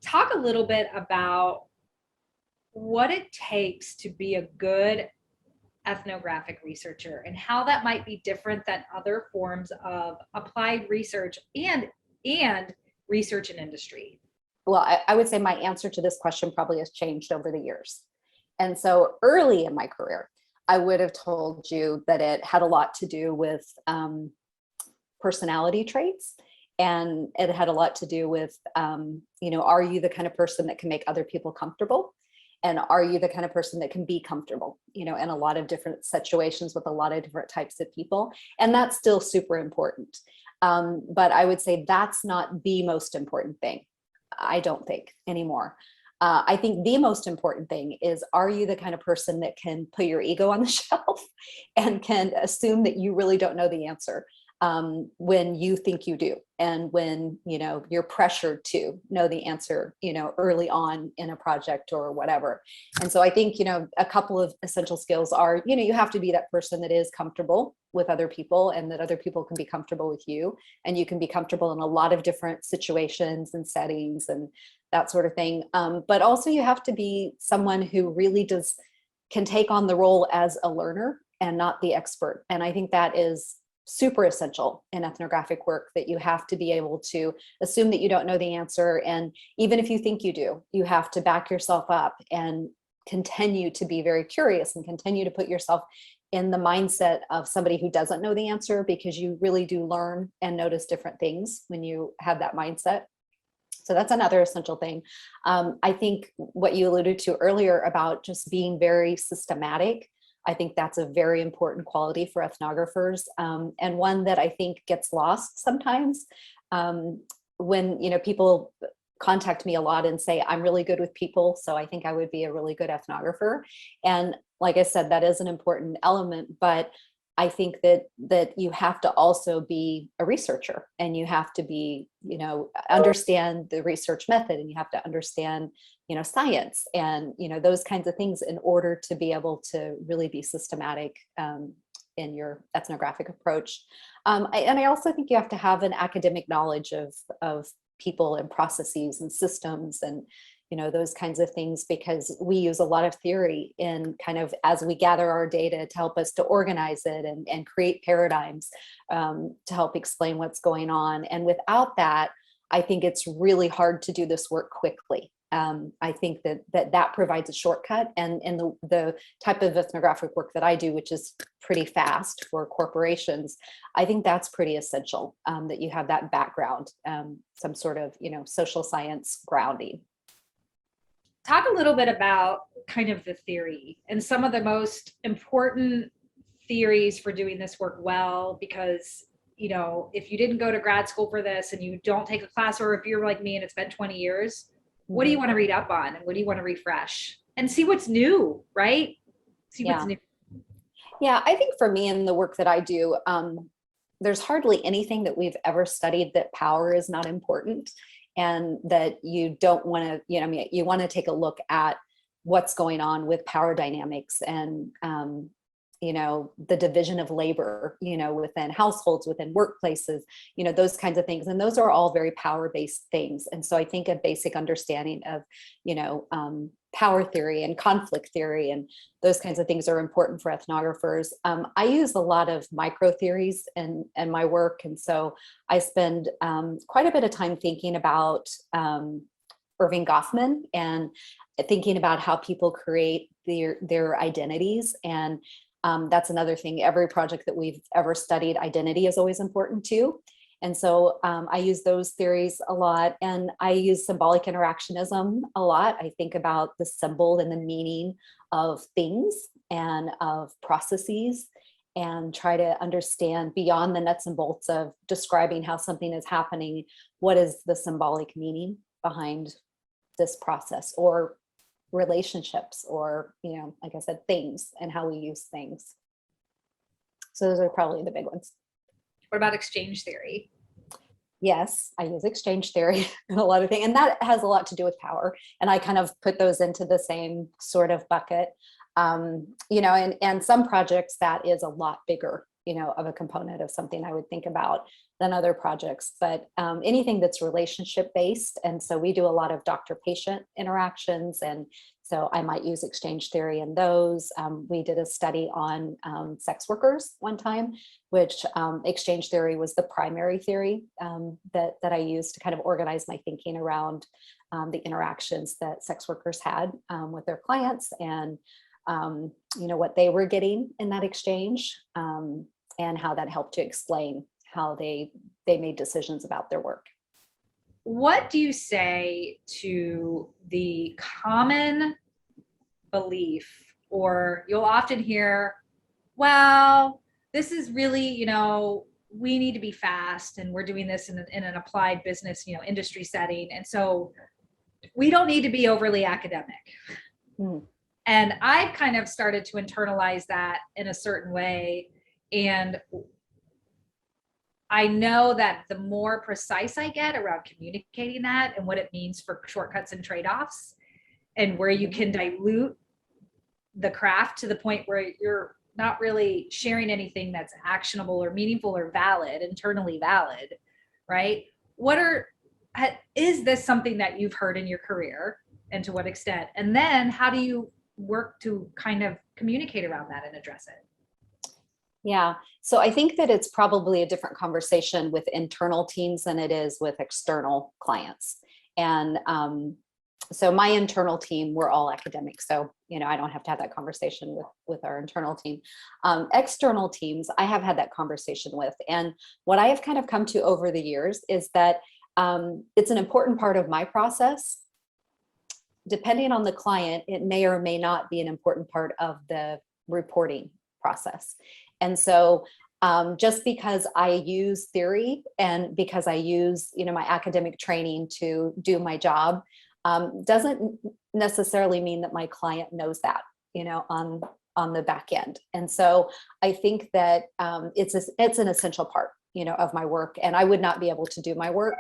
talk a little bit about what it takes to be a good ethnographic researcher and how that might be different than other forms of applied research and research in industry. Well, I would say my answer to this question probably has changed over the years. And so early in my career, I would have told you that it had a lot to do with personality traits. And it had a lot to do with, are you the kind of person that can make other people comfortable? And are you the kind of person that can be comfortable, in a lot of different situations with a lot of different types of people? And that's still super important. But I would say that's not the most important thing, I don't think, anymore. I think the most important thing is, are you the kind of person that can put your ego on the shelf and can assume that you really don't know the answer when you think you do, and when you're pressured to know the answer early on in a project or whatever. And so I think a couple of essential skills are, you have to be that person that is comfortable with other people, and that other people can be comfortable with you, and you can be comfortable in a lot of different situations and settings and that sort of thing. But also you have to be someone who really can take on the role as a learner and not the expert. And I think that is super essential in ethnographic work, that you have to be able to assume that you don't know the answer. And even if you think you do, you have to back yourself up and continue to be very curious and continue to put yourself in the mindset of somebody who doesn't know the answer, because you really do learn and notice different things when you have that mindset. So that's another essential thing. I think what you alluded to earlier about just being very systematic, I think that's a very important quality for ethnographers, and one that I think gets lost sometimes. When people contact me a lot and say, I'm really good with people, so I think I would be a really good ethnographer. And like I said, that is an important element, but I think that you have to also be a researcher, and you have to be, understand the research method, and you have to understand, science and, those kinds of things in order to be able to really be systematic in your ethnographic approach. And I also think you have to have an academic knowledge of people and processes and systems and, those kinds of things, because we use a lot of theory in kind of as we gather our data to help us to organize it and create paradigms to help explain what's going on. And without that, I think it's really hard to do this work quickly. I think that provides a shortcut, and the type of ethnographic work that I do, which is pretty fast for corporations, I think that's pretty essential, that you have that background, some sort of social science grounding. Talk a little bit about kind of the theory and some of the most important theories for doing this work well, because if you didn't go to grad school for this and you don't take a class, or if you're like me and it's been 20 years, what do you want to read up on, and what do you want to refresh and see what's new, right? See what's new. Yeah, I think for me in the work that I do, there's hardly anything that we've ever studied that power is not important, and that you don't want to, you want to take a look at what's going on with power dynamics and, the division of labor, within households, within workplaces, those kinds of things. And those are all very power-based things. And so I think a basic understanding of, power theory and conflict theory and those kinds of things are important for ethnographers. I use a lot of micro theories in my work. And so I spend quite a bit of time thinking about Irving Goffman and thinking about how people create their identities. And that's another thing. Every project that we've ever studied, identity is always important too. And so I use those theories a lot, and I use symbolic interactionism a lot. I think about the symbol and the meaning of things and of processes, and try to understand beyond the nuts and bolts of describing how something is happening, what is the symbolic meaning behind this process or relationships, or, like I said, things, and how we use things. So those are probably the big ones. What about exchange theory? Yes, I use exchange theory in a lot of things, and that has a lot to do with power. And I kind of put those into the same sort of bucket. And some projects that is a lot bigger of a component of something I would think about than other projects, but anything that's relationship based. And so we do a lot of doctor-patient interactions. And so I might use exchange theory in those. We did a study on sex workers one time, which exchange theory was the primary theory that I used to kind of organize my thinking around the interactions that sex workers had with their clients, and what they were getting in that exchange, and how that helped to explain how they made decisions about their work. What do you say to the common belief, or you'll often hear, well, this is really, we need to be fast, and we're doing this in an applied business, industry setting. And so we don't need to be overly academic. Mm. And I've kind of started to internalize that in a certain way. And I know that the more precise I get around communicating that and what it means for shortcuts and trade-offs, and where you can dilute the craft to the point where you're not really sharing anything that's actionable or meaningful or valid, internally valid, right? Is this something that you've heard in your career, and to what extent? And then how do you work to kind of communicate around that and address it? Yeah, so I think that it's probably a different conversation with internal teams than it is with external clients. And so my internal team, we're all academics, so I don't have to have that conversation with our internal team. External teams, I have had that conversation with, and what I have kind of come to over the years is that it's an important part of my process. Depending on the client, it may or may not be an important part of the reporting process. And so just because I use theory and because I use, my academic training to do my job, doesn't necessarily mean that my client knows that, on the back end. And so I think that it's an essential part, of my work, and I would not be able to do my work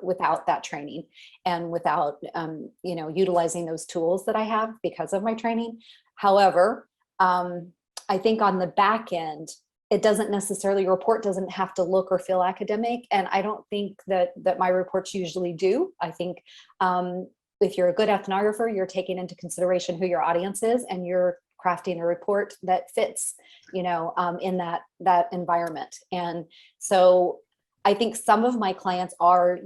without that training and without, utilizing those tools that I have because of my training. However, I think on the back end, it doesn't necessarily, your report doesn't have to look or feel academic. And I don't think that my reports usually do. I think if you're a good ethnographer, you're taking into consideration who your audience is, and you're crafting a report that fits, in that environment. And so I think some of my clients are,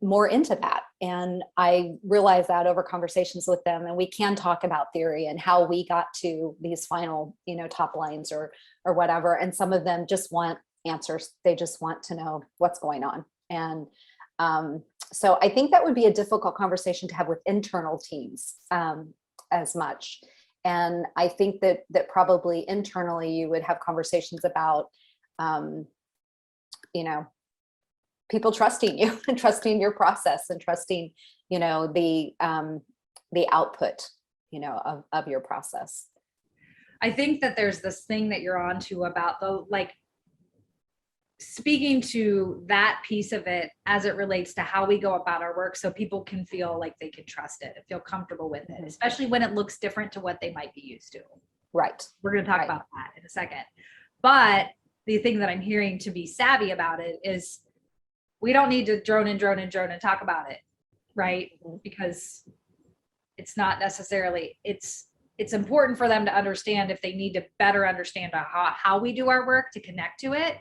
more into that. And I realize that over conversations with them, and we can talk about theory and how we got to these final, top lines or whatever. And some of them just want answers. They just want to know what's going on. And so I think that would be a difficult conversation to have with internal teams as much. And I think that probably internally you would have conversations about, people trusting you and trusting your process and trusting, the output, of your process. I think that there's this thing that you're onto about speaking to that piece of it as it relates to how we go about our work, so people can feel like they can trust it and feel comfortable with it, especially when it looks different to what they might be used to. Right. We're going to talk about that in a second. But the thing that I'm hearing to be savvy about it is we don't need to drone and talk about it, right? Because it's not necessarily, it's important for them to understand if they need to better understand how we do our work to connect to it.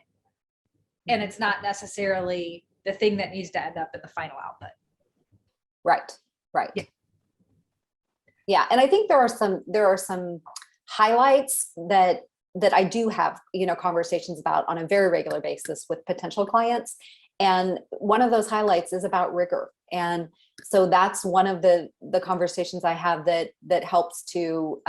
And it's not necessarily the thing that needs to end up in the final output. Right. Yeah. And I think there are some highlights that I do have, conversations about on a very regular basis with potential clients. And one of those highlights is about rigor. And so that's one of the conversations I have that helps to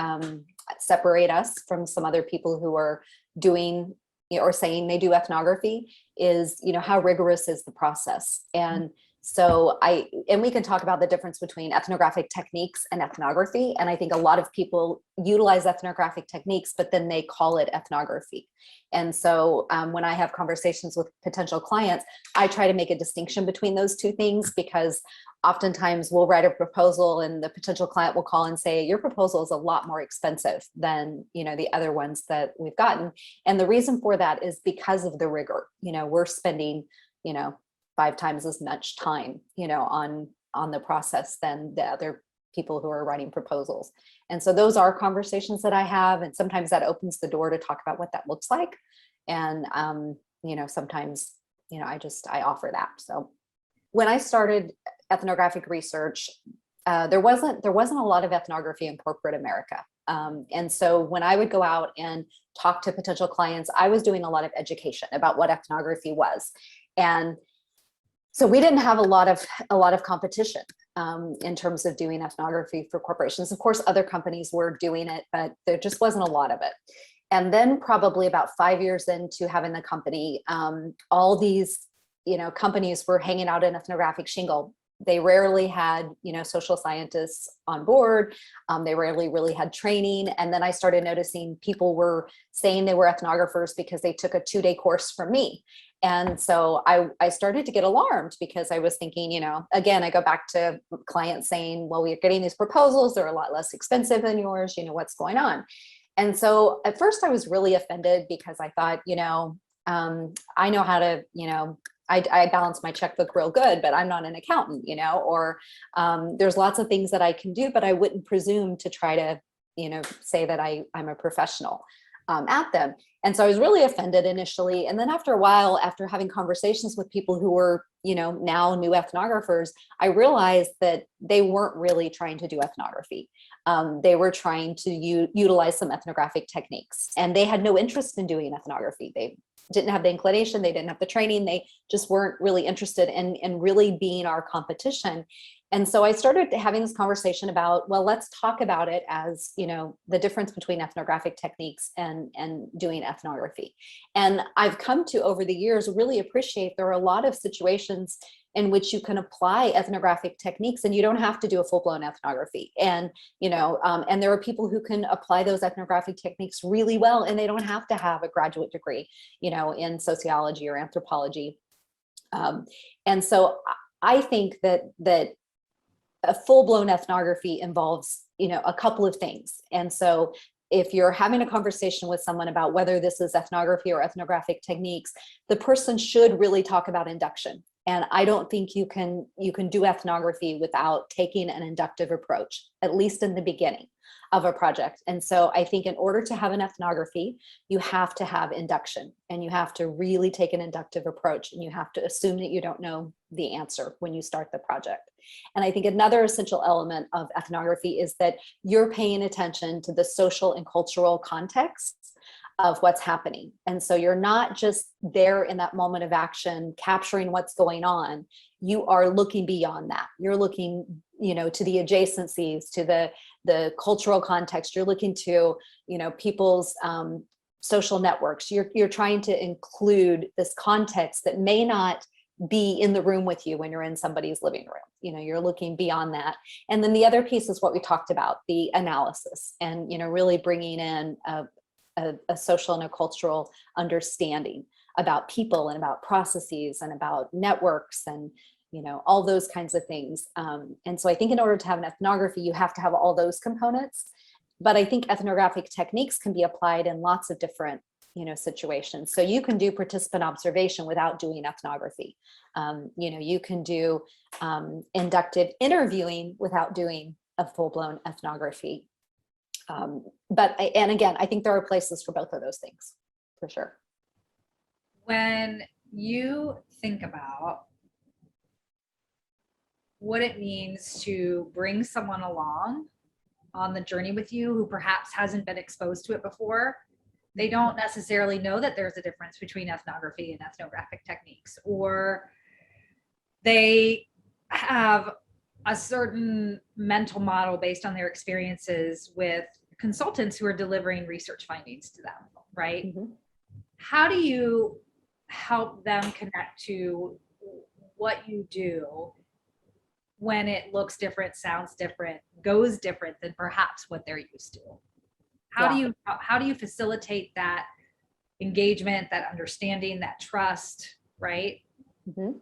separate us from some other people who are doing, or saying they do ethnography, is, how rigorous is the process. And So and we can talk about the difference between ethnographic techniques and ethnography. And I think a lot of people utilize ethnographic techniques, but then they call it ethnography. And so when I have conversations with potential clients, I try to make a distinction between those two things, because oftentimes we'll write a proposal and the potential client will call and say, your proposal is a lot more expensive than, the other ones that we've gotten. And the reason for that is because of the rigor. We're spending, 5 times as much time, on the process than the other people who are writing proposals. And so those are conversations that I have. And sometimes that opens the door to talk about what that looks like. And, sometimes, I offer that. So when I started ethnographic research, there wasn't a lot of ethnography in corporate America. And so when I would go out and talk to potential clients, I was doing a lot of education about what ethnography was. And so we didn't have a lot of competition in terms of doing ethnography for corporations. Of course, other companies were doing it, but there just wasn't a lot of it. And then probably about 5 years into having the company, all these, companies were hanging out in ethnographic shingle. They rarely had, social scientists on board. They rarely really had training. And then I started noticing people were saying they were ethnographers because they took a 2-day course from me. And so I started to get alarmed, because I was thinking, again, I go back to clients saying, well, we're getting these proposals. They're a lot less expensive than yours. What's going on? And so at first I was really offended, because I thought, I know how to, I balance my checkbook real good, but I'm not an accountant, or there's lots of things that I can do, but I wouldn't presume to try to, say that I'm a professional at them. And so I was really offended initially. And then after a while, after having conversations with people who were, now new ethnographers, I realized that they weren't really trying to do ethnography. They were trying to utilize some ethnographic techniques, and they had no interest in doing ethnography. They didn't have the inclination, they didn't have the training, they just weren't really interested in really being our competition. And so I started having this conversation about, well, let's talk about it as, the difference between ethnographic techniques and doing ethnography. And I've come to, over the years, really appreciate there are a lot of situations in which you can apply ethnographic techniques and you don't have to do a full-blown ethnography. And, and there are people who can apply those ethnographic techniques really well, and they don't have to have a graduate degree, in sociology or anthropology. And so I think that a full-blown ethnography involves, a couple of things. And so if you're having a conversation with someone about whether this is ethnography or ethnographic techniques, the person should really talk about induction. And I don't think you can do ethnography without taking an inductive approach, at least in the beginning of a project. And so I think in order to have an ethnography, you have to have induction, and you have to really take an inductive approach, and you have to assume that you don't know the answer when you start the project. And I think another essential element of ethnography is that you're paying attention to the social and cultural context of what's happening. And so you're not just there in that moment of action, capturing what's going on. You are looking beyond that. You're looking, to the adjacencies, to the cultural context. You're looking to, people's social networks. You're trying to include this context that may not be in the room with you when you're in somebody's living room. You're looking beyond that. And then the other piece is what we talked about, the analysis, and, really bringing in a social and a cultural understanding about people and about processes and about networks and, all those kinds of things. And so I think in order to have an ethnography, you have to have all those components. But I think ethnographic techniques can be applied in lots of different, situations. So you can do participant observation without doing ethnography. You can do inductive interviewing without doing a full-blown ethnography. And again, I think there are places for both of those things, for sure. When you think about what it means to bring someone along on the journey with you who perhaps hasn't been exposed to it before, they don't necessarily know that there's a difference between ethnography and ethnographic techniques, or they have a certain mental model based on their experiences with consultants who are delivering research findings to them, right? Mm-hmm. How do you help them connect to what you do when it looks different, sounds different, goes different than perhaps what they're used to? How do you facilitate that engagement, that understanding, that trust, right? Mhm.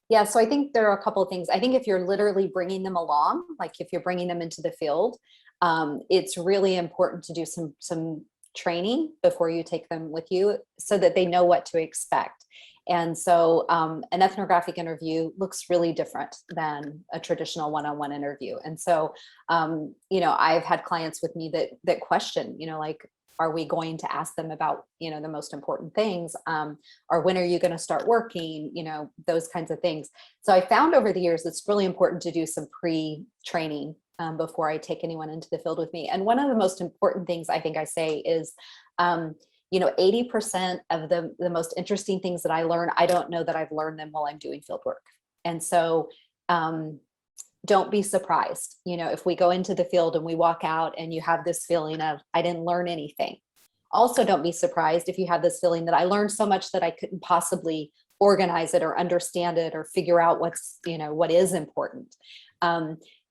Yeah, so I think there are a couple of things. I think if you're literally bringing them along, like if you're bringing them into the field, it's really important to do some training before you take them with you so that they know what to expect. And so an ethnographic interview looks really different than a traditional one-on-one interview. And so, I've had clients with me that question, like, are we going to ask them about, the most important things? Or when are you going to start working? Those kinds of things. So I found over the years, it's really important to do some pre-training before I take anyone into the field with me. And one of the most important things I think I say is, 80% of the most interesting things that I learn, I don't know that I've learned them while I'm doing field work. And so don't be surprised, if we go into the field and we walk out and you have this feeling of, I didn't learn anything. Also, don't be surprised if you have this feeling that I learned so much that I couldn't possibly organize it or understand it or figure out what is important.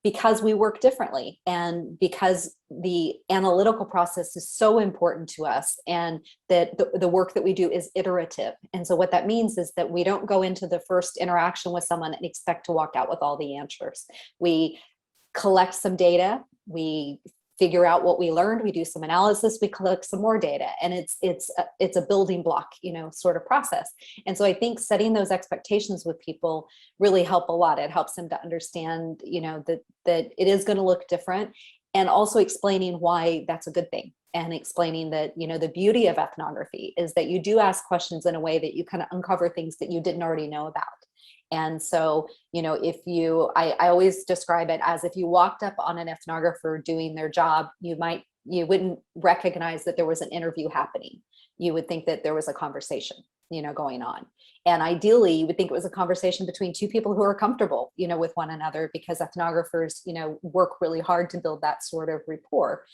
Because we work differently and because the analytical process is so important to us, and that the work that we do is iterative. And so what that means is that we don't go into the first interaction with someone and expect to walk out with all the answers. We collect some data, we figure out what we learned, we do some analysis, we collect some more data, and it's a building block, sort of process. And so I think setting those expectations with people really help a lot. It helps them to understand, that it is going to look different, and also explaining why that's a good thing, and explaining that, the beauty of ethnography is that you do ask questions in a way that you kind of uncover things that you didn't already know about. And so, I always describe it as if you walked up on an ethnographer doing their job, you wouldn't recognize that there was an interview happening. You would think that there was a conversation, going on. And ideally, you would think it was a conversation between two people who are comfortable, with one another, because ethnographers, work really hard to build that sort of rapport.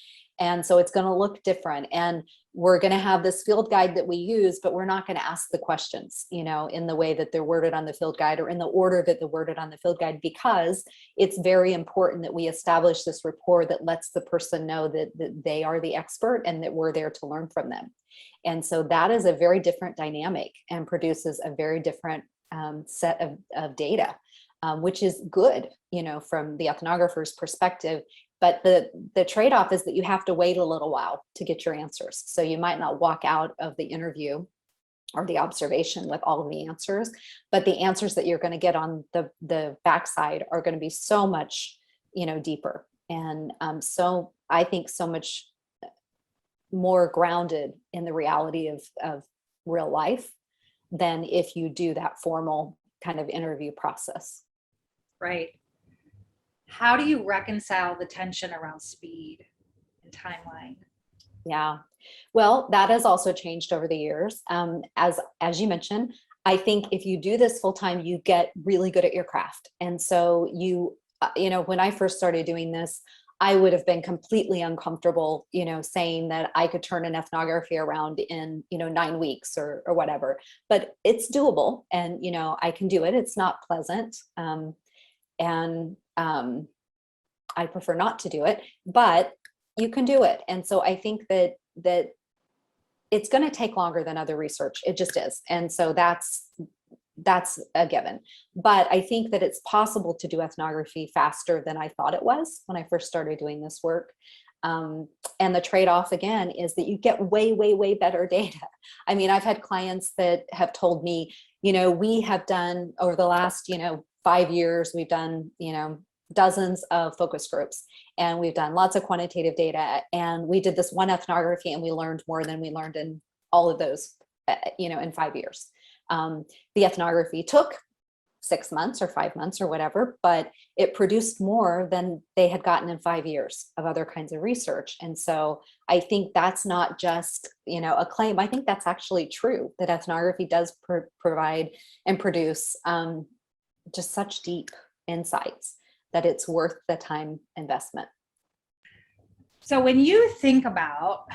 And so it's going to look different. And we're going to have this field guide that we use, but we're not going to ask the questions, in the way that they're worded on the field guide or in the order that they're worded on the field guide, because it's very important that we establish this rapport that lets the person know that they are the expert and that we're there to learn from them. And so that is a very different dynamic and produces a very different set of data, which is good, from the ethnographer's perspective. But the trade-off is that you have to wait a little while to get your answers. So you might not walk out of the interview or the observation with all of the answers, but the answers that you're going to get on the backside are going to be so much, deeper. And so I think so much more grounded in the reality of real life than if you do that formal kind of interview process. Right. How do you reconcile the tension around speed and timeline? Yeah, well, that has also changed over the years. As you mentioned, I think if you do this full time, you get really good at your craft. And so when I first started doing this, I would have been completely uncomfortable, saying that I could turn an ethnography around in, 9 weeks or whatever, but it's doable, and, I can do it. It's not pleasant. And I prefer not to do it, but you can do it. And so I think that it's going to take longer than other research. It just is. And so that's a given. But I think that it's possible to do ethnography faster than I thought it was when I first started doing this work. And the trade-off, again, is that you get way, way, way better data. I mean, I've had clients that have told me, we have done over the last, 5 years, we've done, dozens of focus groups, and we've done lots of quantitative data. And we did this one ethnography and we learned more than we learned in all of those, in 5 years. The ethnography took 6 months or 5 months or whatever, but it produced more than they had gotten in 5 years of other kinds of research. And so I think that's not just, a claim. I think that's actually true, that ethnography does provide and produce just such deep insights that it's worth the time investment. So when you think about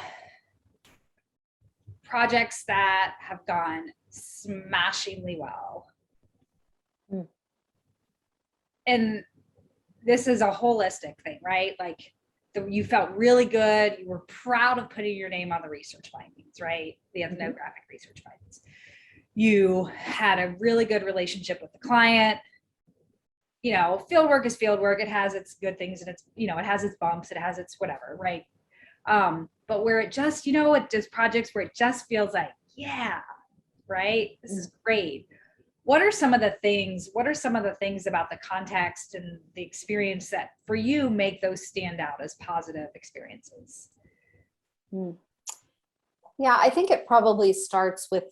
projects that have gone smashingly well, Mm. And this is a holistic thing, right? Like you felt really good. You were proud of putting your name on the research findings, right? The ethnographic research findings. You had a really good relationship with the client. You know, field work is field work. It has its good things and it's, you know, it has its bumps, it has its whatever, right? But where it just, you know, it does projects where it just feels like, yeah, right, this is great. What are some of the things about the context and the experience that for you make those stand out as positive experiences? Mm. Yeah, I think it probably starts with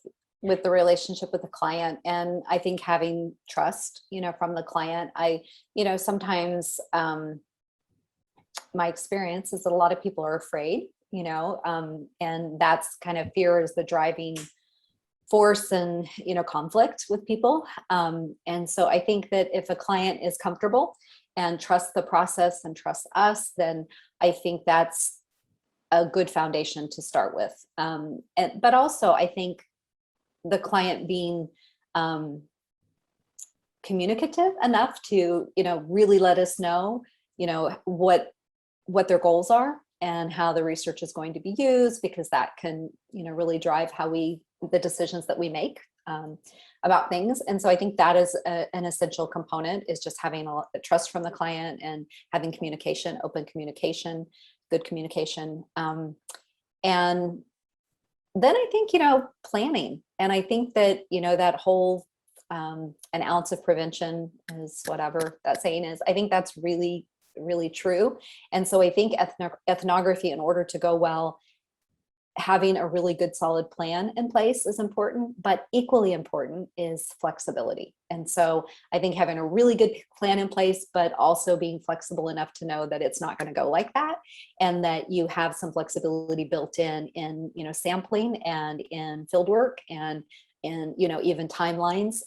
the relationship with the client, and I think having trust, you know, from the client. You know, sometimes my experience is that a lot of people are afraid, you know, and that's kind of fear is the driving force and, you know, conflict with people. And so I think that if a client is comfortable and trusts the process and trusts us, then I think that's a good foundation to start with. But also I think the client being communicative enough to, you know, really let us know, you know, what their goals are and how the research is going to be used, because that can, you know, really drive how the decisions that we make about things. And so I think that is an essential component, is just having a trust from the client and having communication, open communication, good communication. And then I think, you know, planning. And I think that, you know, that whole an ounce of prevention is whatever that saying is. I think that's really, really true. And so I think ethnography, in order to go well, having a really good solid plan in place is important, but equally important is flexibility. And so I think having a really good plan in place, but also being flexible enough to know that it's not going to go like that, and that you have some flexibility built in, you know, sampling and in field work and in, you know, even timelines,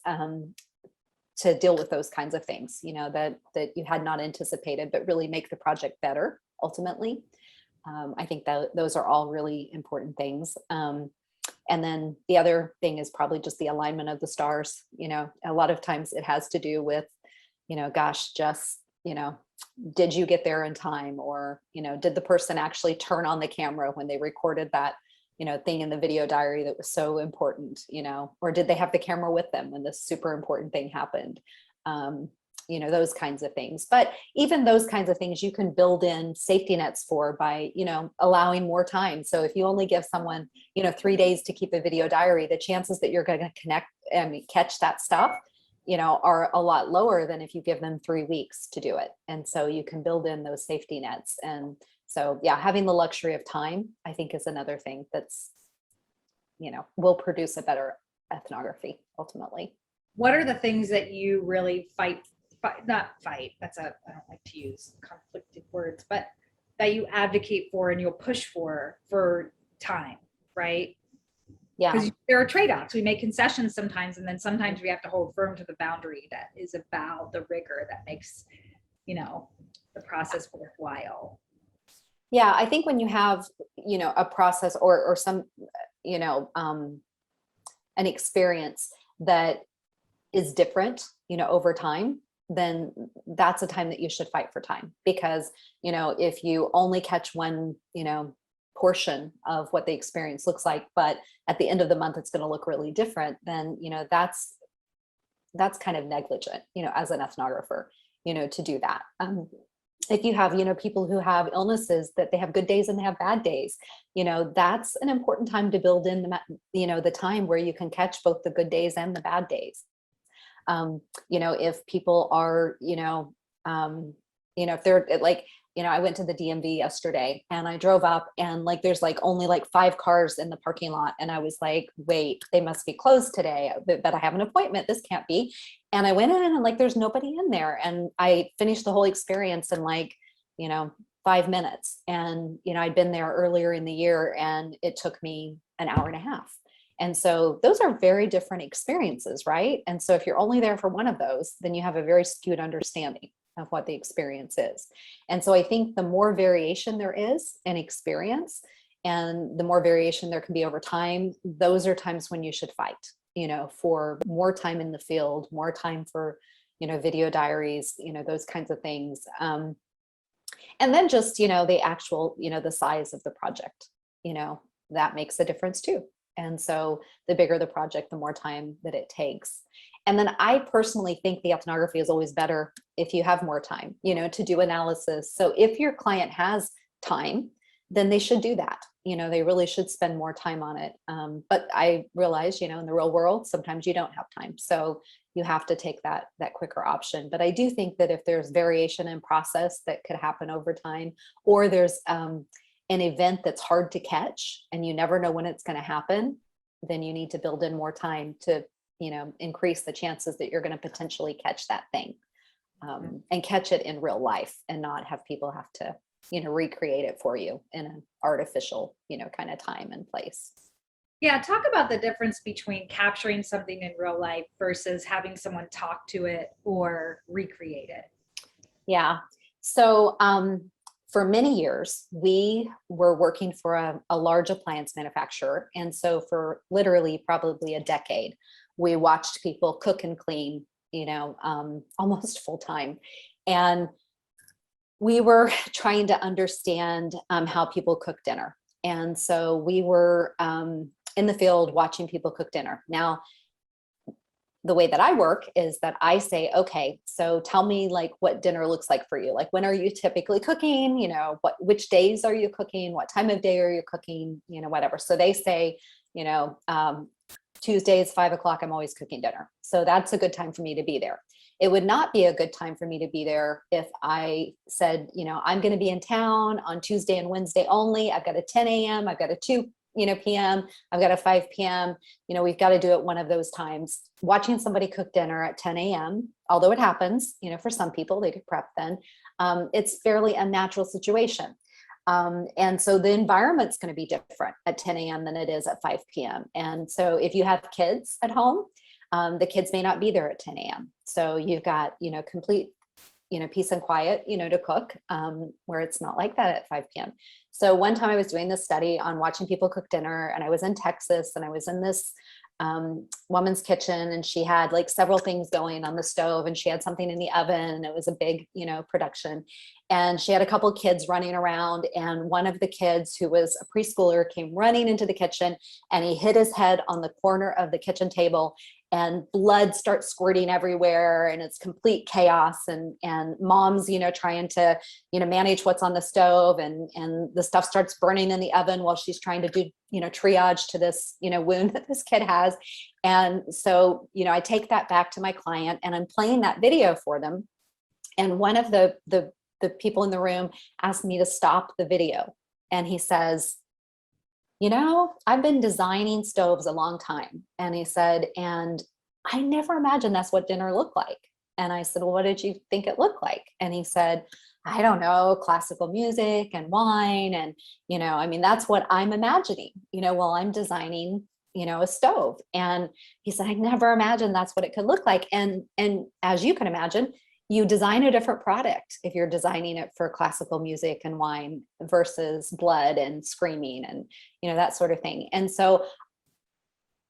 to deal with those kinds of things, you know, that you had not anticipated, but really make the project better ultimately. I think that those are all really important things. And then the other thing is probably just the alignment of the stars. You know, a lot of times it has to do with, you know, gosh, just, you know, did you get there in time? Or, you know, did the person actually turn on the camera when they recorded that, you know, thing in the video diary that was so important, you know, or did they have the camera with them when this super important thing happened? You know, those kinds of things. But even those kinds of things you can build in safety nets for by, you know, allowing more time. So if you only give someone, you know, 3 days to keep a video diary, the chances that you're going to connect and catch that stuff, you know, are a lot lower than if you give them 3 weeks to do it. And so you can build in those safety nets. And so, yeah, having the luxury of time, I think, is another thing that's, you know, will produce a better ethnography ultimately. What are the things that you really not fight, that's I don't like to use conflicted words, but that you advocate for and you'll push for time, right? Yeah. Because there are trade-offs. We make concessions sometimes, and then sometimes we have to hold firm to the boundary that is about the rigor that makes, you know, the process worthwhile. Yeah, I think when you have, you know, a process or some, you know, an experience that is different, you know, over time, then that's a time that you should fight for time. Because, you know, if you only catch one, you know, portion of what the experience looks like, but at the end of the month it's going to look really different, then, you know, that's kind of negligent, you know, as an ethnographer, you know, to do that. If you have, you know, people who have illnesses, that they have good days and they have bad days, you know, that's an important time to build in the, you know, the time where you can catch both the good days and the bad days. You know, if people are, if they're like, you know, I went to the DMV yesterday and I drove up and like, there's like only like 5 cars in the parking lot. And I was like, wait, they must be closed today, but I have an appointment. This can't be. And I went in and like, there's nobody in there. And I finished the whole experience in like, you know, 5 minutes. And, you know, I'd been there earlier in the year and it took me an hour and a half. And so those are very different experiences, right? And so if you're only there for one of those, then you have a very skewed understanding of what the experience is. And so I think the more variation there is in experience and the more variation there can be over time, those are times when you should fight. for more time in the field, more time for, video diaries, those kinds of things. And then just, the actual, the size of the project, that makes a difference too. And so the bigger the project, the more time that it takes. And then I personally think the ethnography is always better if you have more time, to do analysis. So if your client has time, then they should do that. They really should spend more time on it. But I realize, in the real world, sometimes you don't have time. So you have to take that quicker option. But I do think that if there's variation in process that could happen over time, or there's an event that's hard to catch and you never know when it's going to happen, then you need to build in more time to, increase the chances that you're going to potentially catch that thing, and catch it in real life, and not have people have to, recreate it for you in an artificial, kind of time and place. Yeah, talk about the difference between capturing something in real life versus having someone talk to it or recreate it. Yeah. So for many years, we were working for a large appliance manufacturer. And so for literally probably a decade, we watched people cook and clean, almost full time. And we were trying to understand how people cook dinner. And so we were in the field watching people cook dinner. Now, the way that I work is that I say, okay, so tell me like what dinner looks like for you. Like, when are you typically cooking? Which days are you cooking? What time of day are you cooking? Whatever. So they say, Tuesdays, 5 o'clock, I'm always cooking dinner. So that's a good time for me to be there. It would not be a good time for me to be there if I said, I'm going to be in town on Tuesday and Wednesday only. I've got a 10 a.m. I've got a 2 p.m. I've got a 5 p.m. We've got to do it one of those times. Watching somebody cook dinner at 10 a.m., although it happens, for some people, they could prep then. It's fairly unnatural situation. And so the environment's going to be different at 10 a.m. than it is at 5 p.m. And so if you have kids at home, the kids may not be there at 10 a.m. So you've got, complete, peace and quiet, to cook, where it's not like that at 5 p.m. So one time I was doing this study on watching people cook dinner, and I was in Texas, and I was in this woman's kitchen, and she had like several things going on the stove, and she had something in the oven, and it was a big, production. And she had a couple of kids running around, and one of the kids, who was a preschooler, came running into the kitchen, and he hit his head on the corner of the kitchen table, and blood starts squirting everywhere, and it's complete chaos. And mom's, trying to, manage what's on the stove, and the stuff starts burning in the oven while she's trying to do, triage to this, wound that this kid has. And so, I take that back to my client, and I'm playing that video for them. And one of the people in the room asked me to stop the video. And he says, I've been designing stoves a long time. And he said, and I never imagined that's what dinner looked like. And I said, well, what did you think it looked like? And he said, I don't know, classical music and wine. And, that's what I'm imagining, while I'm designing, a stove. And he said, I never imagined that's what it could look like. And as you can imagine, you design a different product if you're designing it for classical music and wine versus blood and screaming and, that sort of thing. And so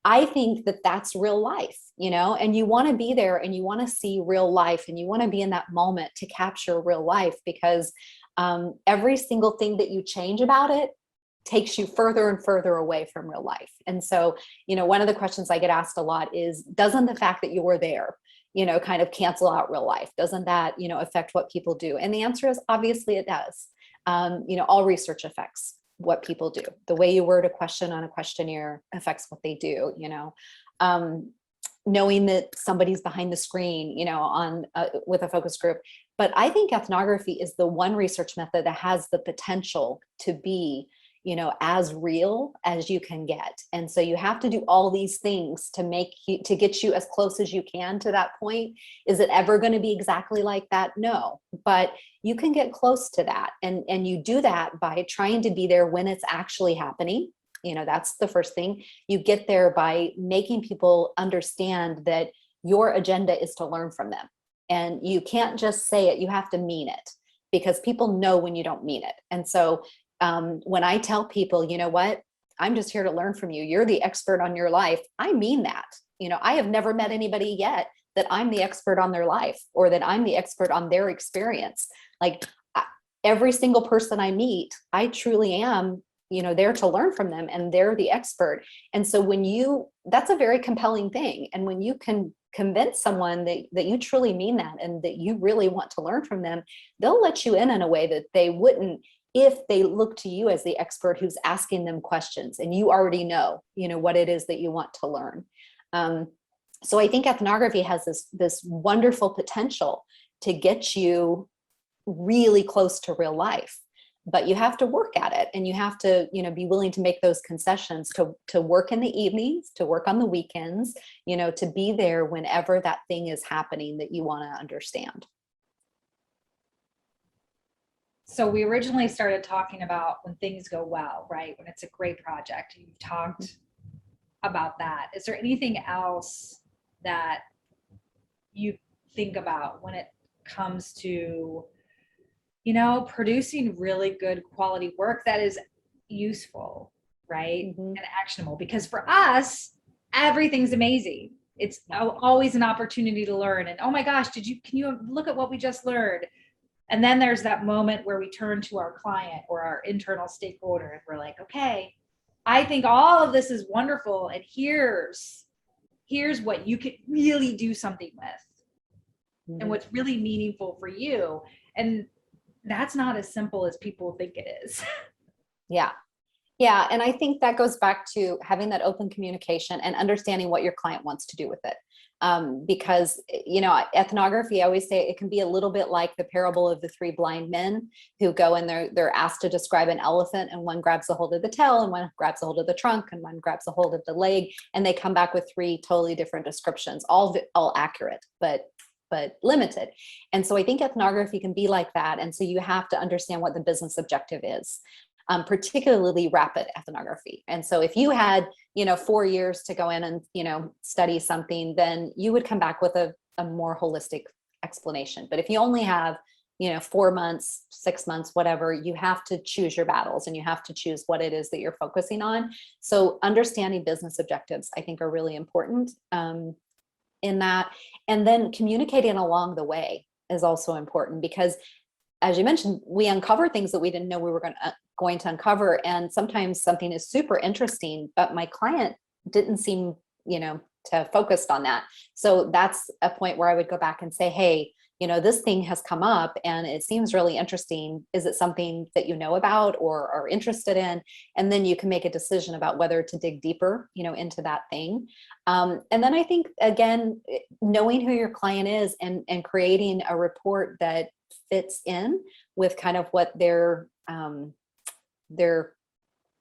I think that that's real life, and you want to be there, and you want to see real life, and you want to be in that moment to capture real life, because every single thing that you change about it takes you further and further away from real life. And so, one of the questions I get asked a lot is, doesn't the fact that you were there, kind of cancel out real life? Doesn't that, affect what people do? And the answer is obviously it does. All research affects what people do. The way you word a question on a questionnaire affects what they do, knowing that somebody's behind the screen, on with a focus group. But I think ethnography is the one research method that has the potential to be, as real as you can get. And so you have to do all these things to get you as close as you can to that point. Is it ever going to be exactly like that? No, but you can get close to that. And you do that by trying to be there when it's actually happening. That's the first thing. You get there by making people understand that your agenda is to learn from them. And you can't just say it, you have to mean it, because people know when you don't mean it. And so when I tell people, I'm just here to learn from you, you're the expert on your life, I mean that. I have never met anybody yet that I'm the expert on their life or that I'm the expert on their experience. Like every single person I meet, I truly am, there to learn from them, and they're the expert. And so that's a very compelling thing. And when you can convince someone that you truly mean that and that you really want to learn from them, they'll let you in a way that they wouldn't if they look to you as the expert who's asking them questions and you already know, what it is that you want to learn. So I think ethnography has this wonderful potential to get you really close to real life, but you have to work at it, and you have to, be willing to make those concessions to work in the evenings, to work on the weekends, to be there whenever that thing is happening that you want to understand. So we originally started talking about when things go well, right? When it's a great project. You've talked about that. Is there anything else that you think about when it comes to, producing really good quality work that is useful, right? And actionable? Because for us, everything's amazing. It's always an opportunity to learn. And oh my gosh, can you look at what we just learned? And then there's that moment where we turn to our client or our internal stakeholder and we're like, okay, I think all of this is wonderful. And here's what you could really do something with and what's really meaningful for you. And that's not as simple as people think it is. Yeah. Yeah. And I think that goes back to having that open communication and understanding what your client wants to do with it. Because, ethnography, I always say it can be a little bit like the parable of the three blind men who go and they're asked to describe an elephant, and one grabs a hold of the tail and one grabs a hold of the trunk and one grabs a hold of the leg, and they come back with three totally different descriptions, all accurate, but limited. And so I think ethnography can be like that. And so you have to understand what the business objective is. Particularly rapid ethnography. And so if you had, 4 years to go in and, study something, then you would come back with a more holistic explanation. But if you only have, 4 months, 6 months, whatever, you have to choose your battles and you have to choose what it is that you're focusing on. So understanding business objectives, I think, are really important in that. And then communicating along the way is also important, because as you mentioned, we uncover things that we didn't know we were going to uncover. And sometimes something is super interesting, but my client didn't seem, to focused on that. So that's a point where I would go back and say, hey, this thing has come up and it seems really interesting. Is it something that you know about or are interested in? And then you can make a decision about whether to dig deeper, into that thing. And then I think, again, knowing who your client is and creating a report that fits in with kind of what their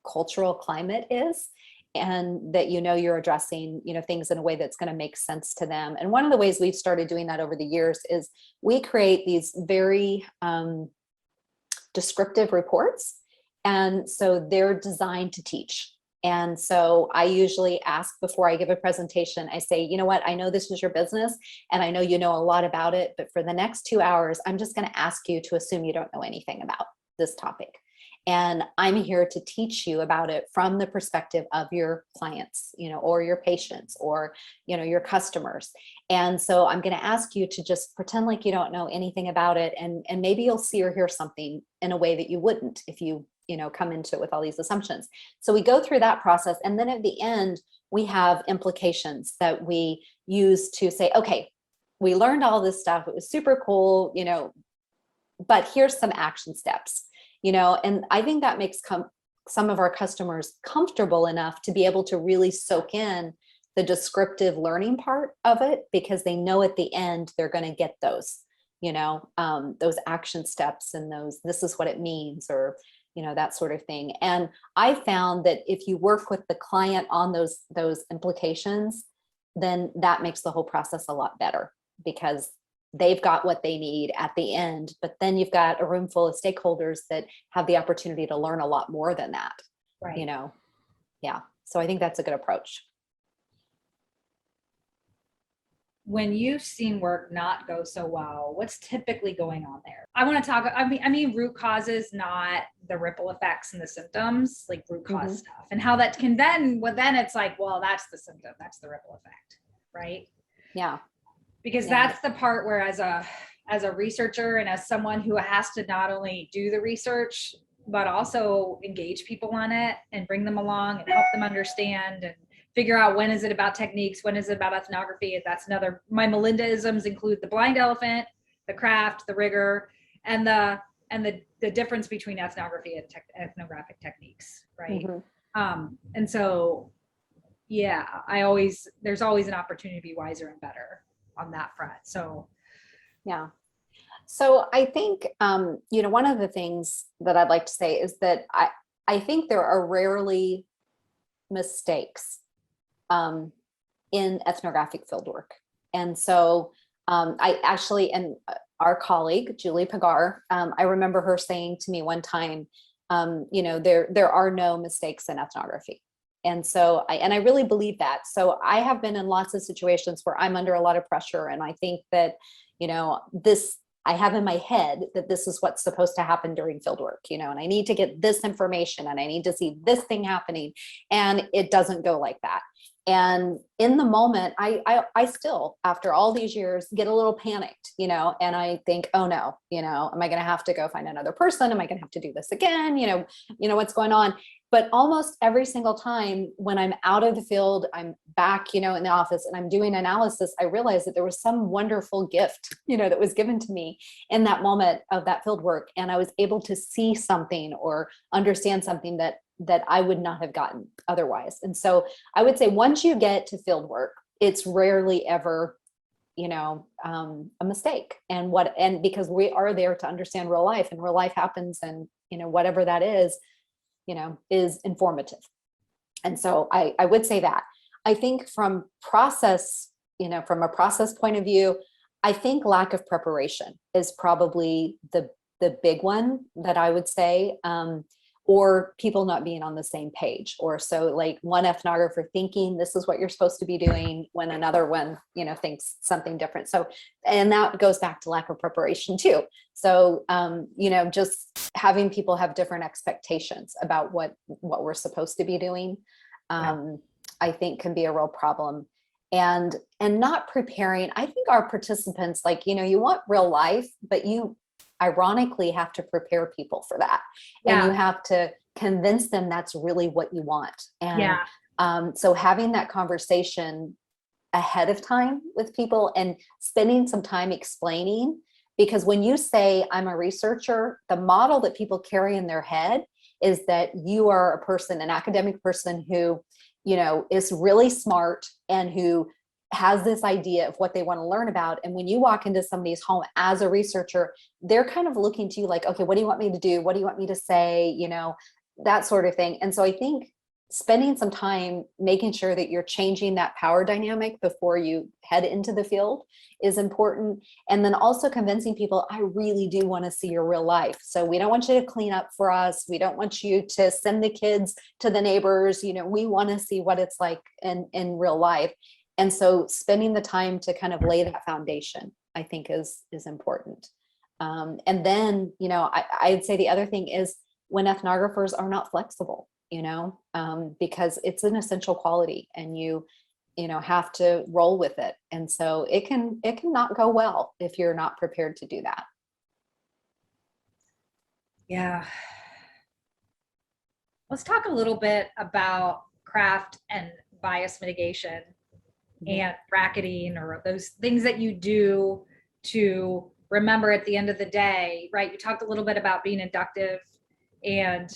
cultural climate is, and that you're addressing things in a way that's going to make sense to them. And one of the ways we've started doing that over the years is we create these very descriptive reports, and so they're designed to teach. And so I usually ask before I give a presentation, I say, you know what, I know this is your business and I know you know a lot about it, but for the next 2 hours, I'm just going to ask you to assume you don't know anything about this topic. And I'm here to teach you about it from the perspective of your clients, or your patients, or, your customers. And so I'm going to ask you to just pretend like you don't know anything about it. And maybe you'll see or hear something in a way that you wouldn't if you come into it with all these assumptions. So we go through that process. And then at the end, we have implications that we use to say, okay, we learned all this stuff. It was super cool, but here's some action steps, and I think that makes some of our customers comfortable enough to be able to really soak in the descriptive learning part of it, because they know at the end they're going to get those, those action steps and this is what it means, or that sort of thing. And I found that if you work with the client on those implications, then that makes the whole process a lot better, because they've got what they need at the end, but then you've got a room full of stakeholders that have the opportunity to learn a lot more than that, right? Yeah. So I think that's a good approach. When you've seen work not go so well, what's typically going on there? I want to talk, I mean, root causes, not the ripple effects and the symptoms, like root cause stuff, and how that can then it's like, well, that's the symptom, that's the ripple effect. right? Yeah. Because Yeah. that's the part where as a researcher and as someone who has to not only do the research, but also engage people on it and bring them along and help them understand and figure out when is it about techniques, when is it about ethnography. And that's another, my Melinda-isms include the blind elephant, the craft, the rigor, and the difference between ethnography and ethnographic techniques, right? And so, yeah, there's always an opportunity to be wiser and better on that front. So, yeah. So I think, one of the things that I'd like to say is that I think there are rarely mistakes in ethnographic fieldwork. And so I actually, and our colleague, Julie Pagar, I remember her saying to me one time, there are no mistakes in ethnography. And so I really believe that. So I have been in lots of situations where I'm under a lot of pressure. And I think that, I have in my head that this is what's supposed to happen during fieldwork, and I need to get this information and I need to see this thing happening. And it doesn't go like that. And in the moment, I still, after all these years, get a little panicked, and I think, oh no, am I going to have to go find another person? Am I going to have to do this again? What's going on? But almost every single time when I'm out of the field, I'm back, in the office and I'm doing analysis, I realized that there was some wonderful gift, that was given to me in that moment of that field work. And I was able to see something or understand something that I would not have gotten otherwise. And so I would say once you get to field work, it's rarely ever, a mistake. And because we are there to understand real life, and real life happens, and, whatever that is informative. And so I would say that. I think from a process point of view, I think lack of preparation is probably the big one that I would say, or people not being on the same page, or so like one ethnographer thinking this is what you're supposed to be doing when another one, thinks something different. So, and that goes back to lack of preparation too. So, just having people have different expectations about what we're supposed to be doing, I think can be a real problem. And not preparing, I think our participants, like, you want real life, but you ironically have to prepare people for that. And you have to convince them that's really what you want. And so having that conversation ahead of time with people and spending some time explaining, because when you say I'm a researcher, the model that people carry in their head is that you are a person, an academic person who, is really smart and who has this idea of what they want to learn about. And when you walk into somebody's home as a researcher, they're kind of looking to you like, okay, what do you want me to do? What do you want me to say? That sort of thing. And so I think spending some time making sure that you're changing that power dynamic before you head into the field is important. And then also convincing people, I really do want to see your real life. So we don't want you to clean up for us. We don't want you to send the kids to the neighbors. We want to see what it's like in real life. And so spending the time to kind of lay that foundation, I think is important. And then, I'd say the other thing is when ethnographers are not flexible, because it's an essential quality and you have to roll with it. And so it can not go well if you're not prepared to do that. Yeah. Let's talk a little bit about craft and bias mitigation and bracketing, or those things that you do to remember at the end of the day, right? You talked a little bit about being inductive, and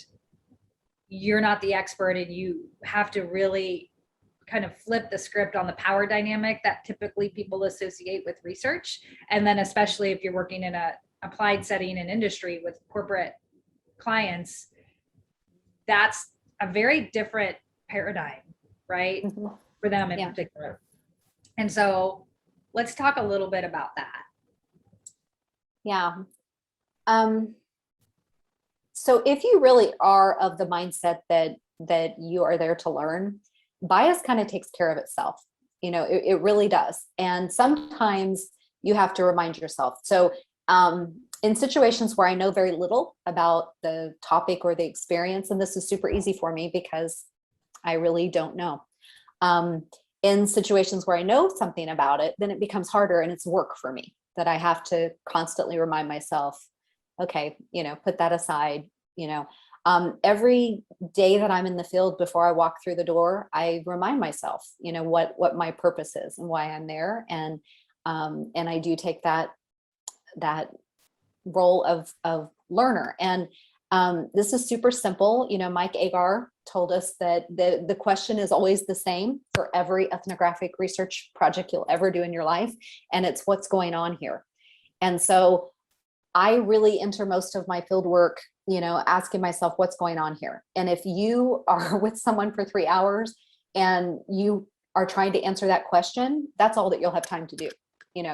you're not the expert, and you have to really kind of flip the script on the power dynamic that typically people associate with research. And then especially if you're working in a applied setting in industry with corporate clients, that's a very different paradigm, right? For them in particular. And so let's talk a little bit about that. Yeah. So if you really are of the mindset that you are there to learn, bias kind of takes care of itself. It really does. And sometimes you have to remind yourself. So in situations where I know very little about the topic or the experience, and this is super easy for me because I really don't know. in situations where I know something about it, then it becomes harder and it's work for me that I have to constantly remind myself, okay, put that aside, every day that I'm in the field before I walk through the door, I remind myself, what my purpose is and why I'm there. And I do take that role of learner. And this is super simple. Mike Agar told us that the question is always the same for every ethnographic research project you'll ever do in your life. And it's what's going on here. And so I really enter most of my field work, asking myself what's going on here. And if you are with someone for 3 hours and you are trying to answer that question, that's all that you'll have time to do,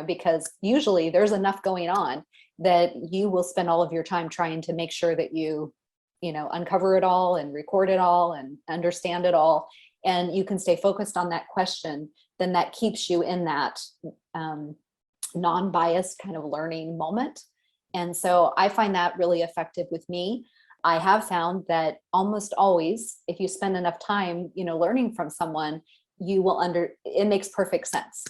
because usually there's enough going on that you will spend all of your time trying to make sure that you uncover it all and record it all and understand it all. And you can stay focused on that question, then that keeps you in that non-biased kind of learning moment. And so I find that really effective with me. I have found that almost always, if you spend enough time, learning from someone, you will it makes perfect sense,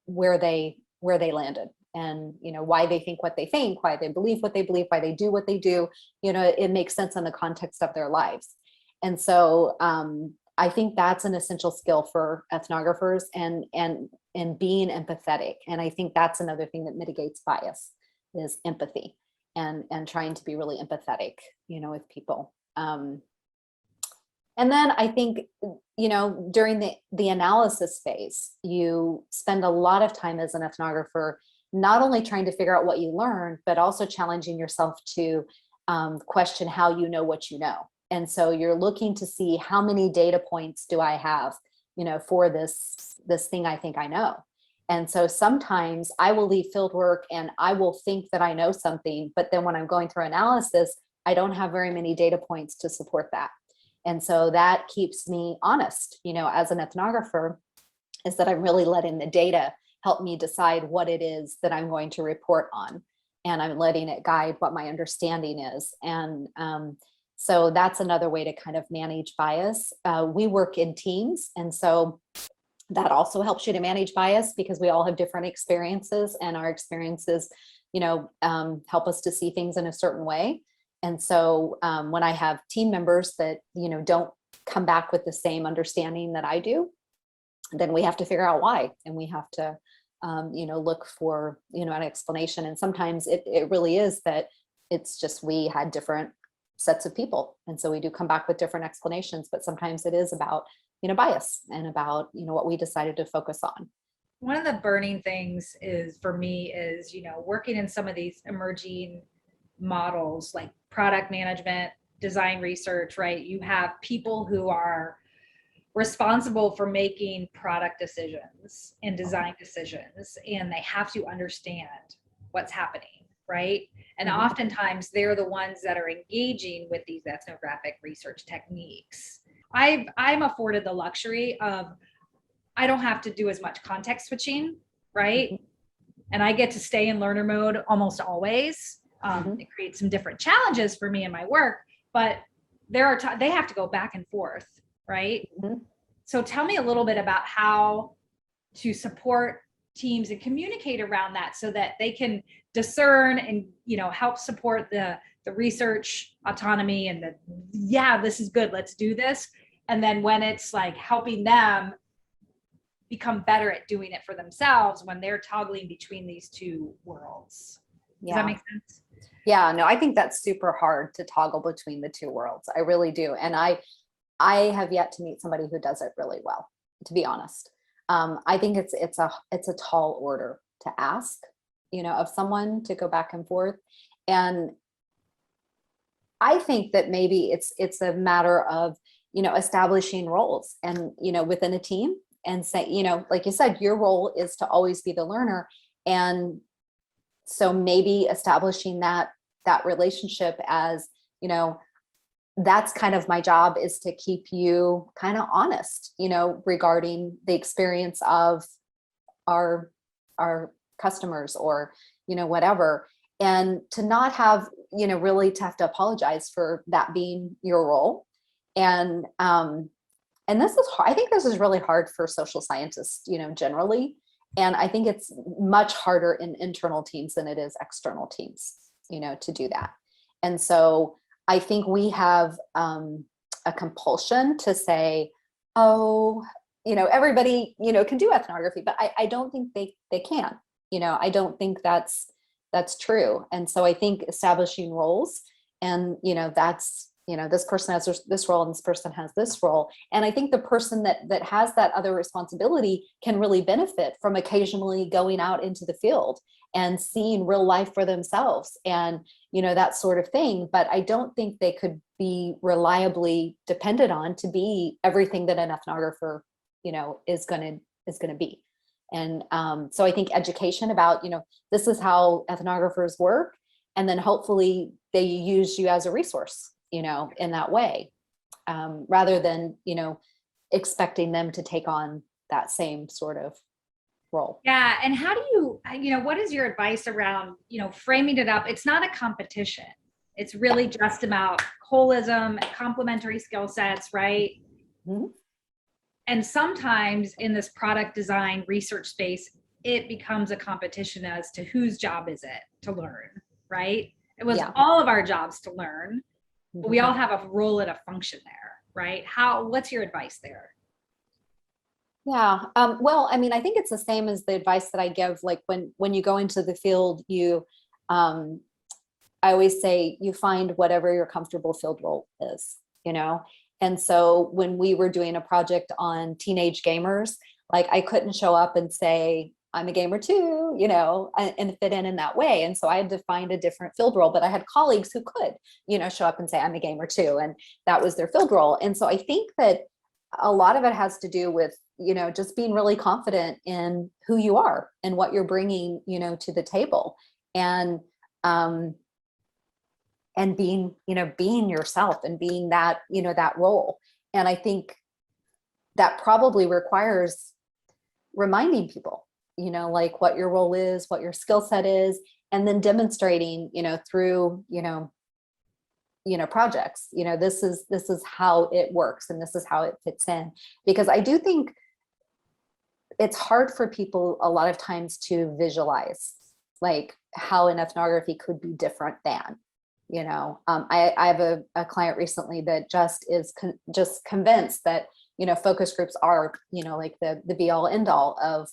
where they landed and, why they think what they think, why they believe what they believe, why they do what they do, it makes sense in the context of their lives. And so I think that's an essential skill for ethnographers and being empathetic. And I think that's another thing that mitigates bias is empathy and trying to be really empathetic, with people. And then I think, during the analysis phase, you spend a lot of time as an ethnographer, not only trying to figure out what you learned, but also challenging yourself to question how you know what you know. And so you're looking to see how many data points do I have, for this thing I think I know. And so sometimes I will leave field work and I will think that I know something, but then when I'm going through analysis, I don't have very many data points to support that. And so that keeps me honest, as an ethnographer, is that I'm really letting the data help me decide what it is that I'm going to report on. And I'm letting it guide what my understanding is. And so that's another way to kind of manage bias. We work in teams. And so that also helps you to manage bias because we all have different experiences and our experiences, help us to see things in a certain way. And so when I have team members that, don't come back with the same understanding that I do, then we have to figure out why. And we have to, look for, an explanation. And sometimes it really is that it's just we had different sets of people. And so we do come back with different explanations, but sometimes it is about, bias and about, what we decided to focus on. One of the burning things is for me is, working in some of these emerging models like product management, design research, right? You have people who are responsible for making product decisions and design decisions, and they have to understand what's happening, right? And oftentimes they're the ones that are engaging with these ethnographic research techniques. I'm afforded the luxury of, I don't have to do as much context switching, right? And I get to stay in learner mode almost always. It creates some different challenges for me in my work, but there are they have to go back and forth, right? So tell me a little bit about how to support teams and communicate around that so that they can discern and, help support the research autonomy and this is good, let's do this. And then when it's like helping them become better at doing it for themselves when they're toggling between these two worlds. Does that make sense? Yeah, no, I think that's super hard to toggle between the two worlds. I really do. And I have yet to meet somebody who does it really well, to be honest. I think it's a tall order to ask, of someone to go back and forth. And I think that maybe it's a matter of, establishing roles and, within a team and say, like you said, your role is to always be the learner. And so maybe establishing that relationship as, that's kind of my job, is to keep you kind of honest, regarding the experience of our customers or, whatever, and to not have, really to have to apologize for that being your role. And and this is hard. I think this is really hard for social scientists, generally. And I think it's much harder in internal teams than it is external teams, to do that. And so I think we have a compulsion to say, oh, everybody, can do ethnography, but I don't think they can. I don't think that's true. And so I think establishing roles, and that's, this person has this role and this person has this role. And I think the person that has that other responsibility can really benefit from occasionally going out into the field and seeing real life for themselves, and that sort of thing. But I don't think they could be reliably depended on to be everything that an ethnographer is going to be. And so I think education about, this is how ethnographers work, and then hopefully they use you as a resource, in that way, rather than, expecting them to take on that same sort of role. Yeah. And how do you, what is your advice around, framing it up? It's not a competition. It's really just about holism, complementary skill sets, right? Mm-hmm. And sometimes in this product design research space, it becomes a competition as to whose job is it to learn, right? It was all of our jobs to learn, but we all have a role and a function there, right? What's your advice there? Yeah. Well, I mean, I think it's the same as the advice that I give, like when you go into the field, I always say you find whatever your comfortable field role is, And so when we were doing a project on teenage gamers, like I couldn't show up and say, I'm a gamer too, and fit in that way. And so I had to find a different field role, but I had colleagues who could, show up and say, I'm a gamer too. And that was their field role. And so I think that a lot of it has to do with, just being really confident in who you are and what you're bringing, to the table, and being, being yourself and being that, that role. And I think that probably requires reminding people, like what your role is, what your skill set is, and then demonstrating, through, projects, this is how it works and this is how it fits in. Because I do think it's hard for people a lot of times to visualize like how an ethnography could be different than, I have a client recently that just is just convinced that, focus groups are, like the be all end all of,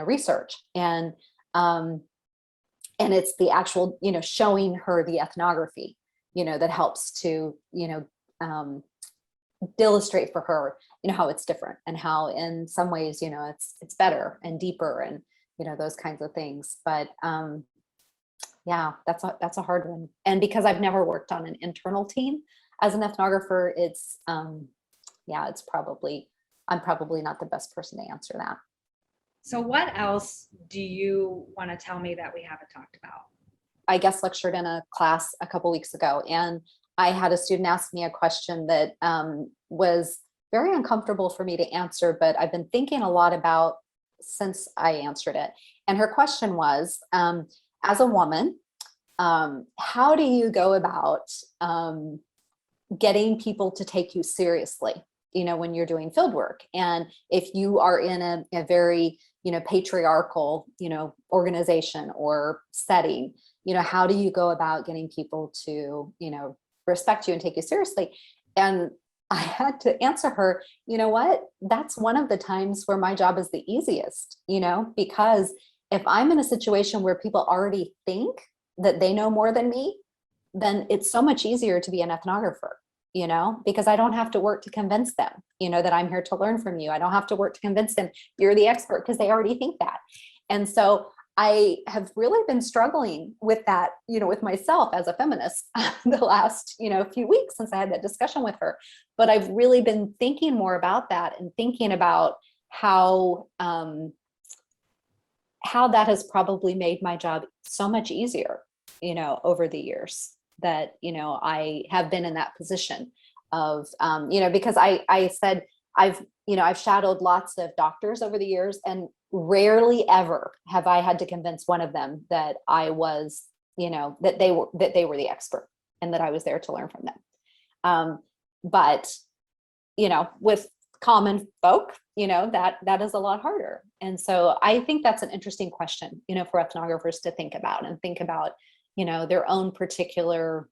research. And it's the actual, showing her the ethnography, that helps to, illustrate for her, how it's different and how in some ways, it's better and deeper and, those kinds of things. But yeah, that's a hard one. And because I've never worked on an internal team as an ethnographer, I'm probably not the best person to answer that. So what else do you want to tell me that we haven't talked about? I guest lectured in a class a couple weeks ago, and I had a student ask me a question that was very uncomfortable for me to answer, but I've been thinking a lot about since I answered it. And her question was, as a woman, how do you go about getting people to take you seriously, when you're doing field work? And if you are in a very, patriarchal, organization or setting, how do you go about getting people to, respect you and take you seriously? And I had to answer her, what? That's one of the times where my job is the easiest, because if I'm in a situation where people already think that they know more than me, then it's so much easier to be an ethnographer, because I don't have to work to convince them, that I'm here to learn from you. I don't have to work to convince them you're the expert, because they already think that. And so I have really been struggling with that, with myself as a feminist the last, few weeks since I had that discussion with her. But I've really been thinking more about that and thinking about how that has probably made my job so much easier, over the years that, I have been in that position of, because I said, I've shadowed lots of doctors over the years, and rarely ever have I had to convince one of them that I was, that they were the expert and that I was there to learn from them. But, with common folk, that is a lot harder. And so I think that's an interesting question, for ethnographers to think about their own particular,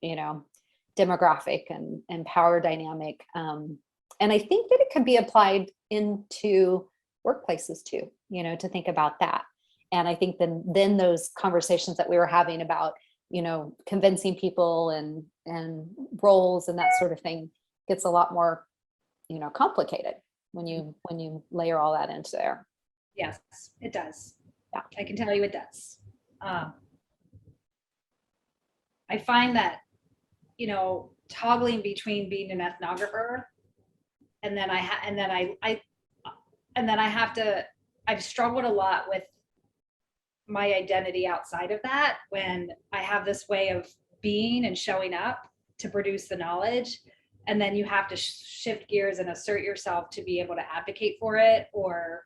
demographic and power dynamic. And I think that it can be applied into workplaces too, to think about that. And I think then those conversations that we were having about, convincing people and roles and that sort of thing gets a lot more, complicated when you layer all that into there. Yes, it does. Yeah. I can tell you it does. I find that, toggling between being an ethnographer and then I've struggled a lot with my identity outside of that, when I have this way of being and showing up to produce the knowledge, and then you have to shift gears and assert yourself to be able to advocate for it, or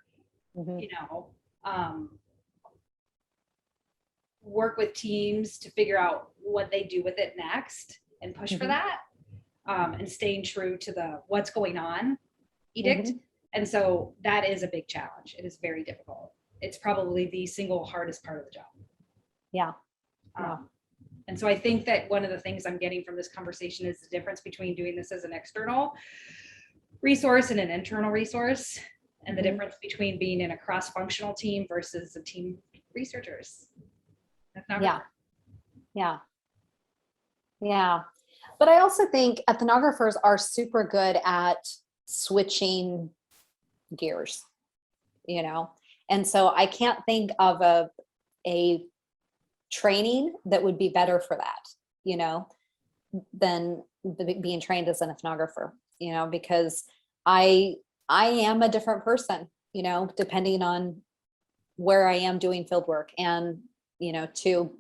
work with teams to figure out what they do with it next and push for that, and staying true to the what's going on edict. And so that is a big challenge. It is very difficult. It's probably the single hardest part of the job. Yeah. And so I think that one of the things I'm getting from this conversation is the difference between doing this as an external resource and an internal resource, and the difference between being in a cross-functional team versus a team of researchers. Yeah. But I also think ethnographers are super good at switching gears, and so I can't think of a training that would be better for that, than being trained as an ethnographer, because I am a different person, depending on where I am doing field work, and, to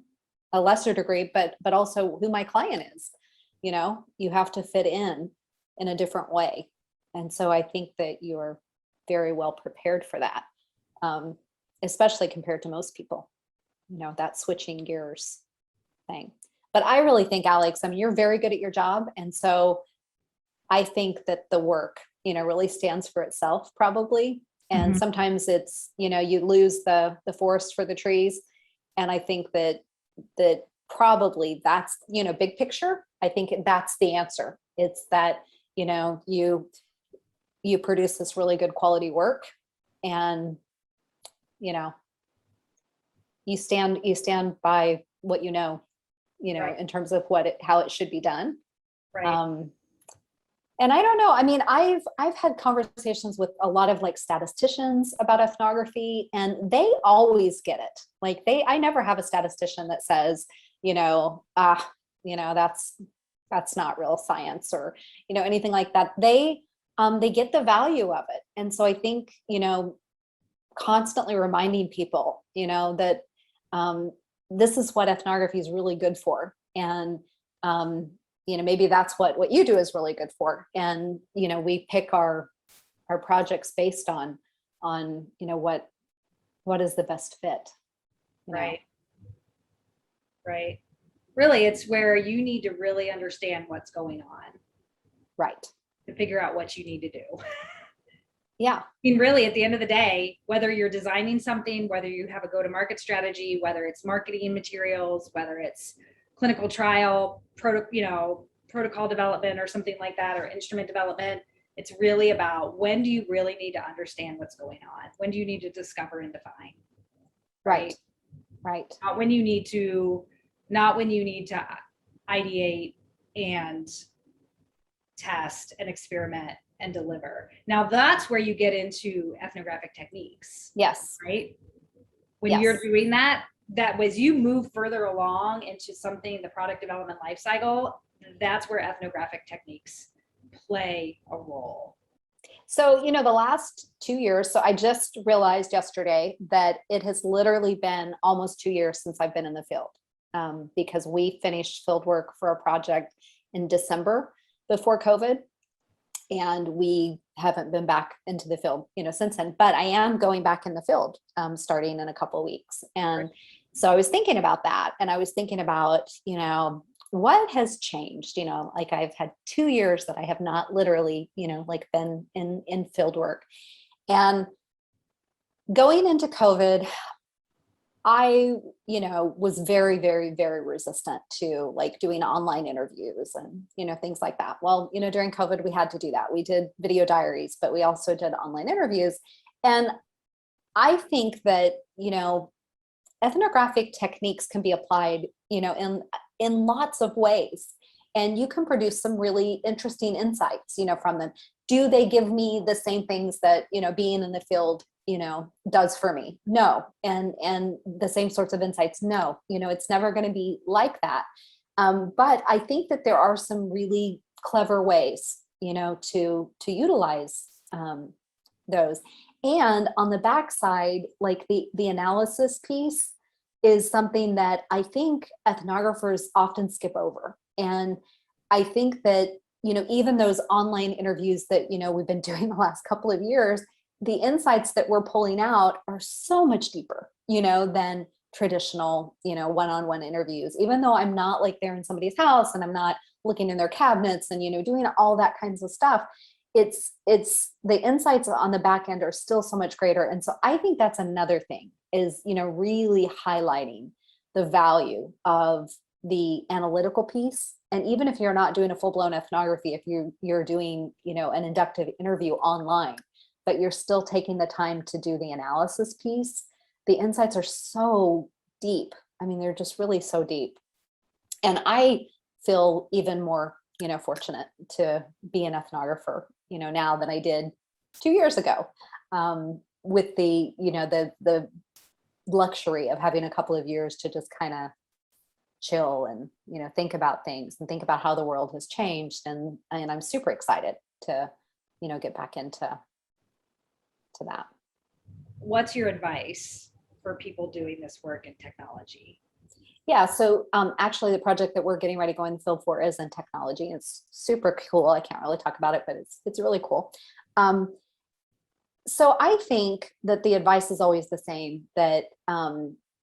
a lesser degree, but also who my client is, you have to fit in a different way. And so I think that you're very well prepared for that, especially compared to most people, that switching gears thing. But I really think, Alex, you're very good at your job. And so I think that the work, really stands for itself probably. And sometimes it's, you lose the forest for the trees. And I think that probably that's, big picture. I think that's the answer. It's that, you produce this really good quality work, and, you stand by what right. In terms of how it should be done. Right. And I don't know, I've had conversations with a lot of statisticians about ethnography, and they always get it. I never have a statistician that says, that's not real science, or, anything like that. They get the value of it. And so I think, constantly reminding people, that this is what ethnography is really good for. And, maybe that's what you do is really good for. And, we pick our projects based on, what is the best fit. Right. Right. Really, it's where you need to really understand what's going on. Right. To figure out what you need to do. Yeah. Really, at the end of the day, whether you're designing something, whether you have a go-to-market strategy, whether it's marketing materials, whether it's clinical trial, protocol development or something like that, or instrument development, it's really about, when do you really need to understand what's going on? When do you need to discover and define? Right. Not when you need to ideate and test and experiment and deliver. Now that's where you get into ethnographic techniques. Yes. Right? When you're doing that was you move further along into something, the product development life cycle, that's where ethnographic techniques play a role. So, the last 2 years, so I just realized yesterday that it has literally been almost 2 years since I've been in the field, because we finished field work for a project in December before COVID. And we haven't been back into the field, since then, but I am going back in the field, starting in a couple of weeks. And so I was thinking about that, and I was thinking about, what has changed? Like I've had 2 years that I have not literally, like been in field work. And going into COVID, I, was very, very, very resistant to like doing online interviews and, things like that. Well, during COVID, we had to do that. We did video diaries, but we also did online interviews. And I think that, ethnographic techniques can be applied, in lots of ways. And you can produce some really interesting insights, from them. Do they give me the same things that, being in the field, does for me? No. And the same sorts of insights? No. It's never going to be like that. But I think that there are some really clever ways, to utilize those. And on the backside, like the analysis piece is something that I think ethnographers often skip over. And I think that, even those online interviews that, we've been doing the last couple of years, the insights that we're pulling out are so much deeper, than traditional, one-on-one interviews, even though I'm not like there in somebody's house and I'm not looking in their cabinets and, doing all that kinds of stuff. It's the insights on the back end are still so much greater. And so I think that's another thing is, really highlighting the value of the analytical piece. And even if you're not doing a full-blown ethnography, if you're doing, an inductive interview online, but you're still taking the time to do the analysis piece, the insights are so deep. I mean, they're just really so deep. And I feel even more, fortunate to be an ethnographer, now than I did 2 years ago, with the, the luxury of having a couple of years to just kind of chill and, think about things and think about how the world has changed. And I'm super excited to, get back into that. What's your advice for people doing this work in technology? Yeah, so actually the project that we're getting ready to go in the field for is in technology. It's super cool. I can't really talk about it, but it's really cool. So I think that the advice is always the same, that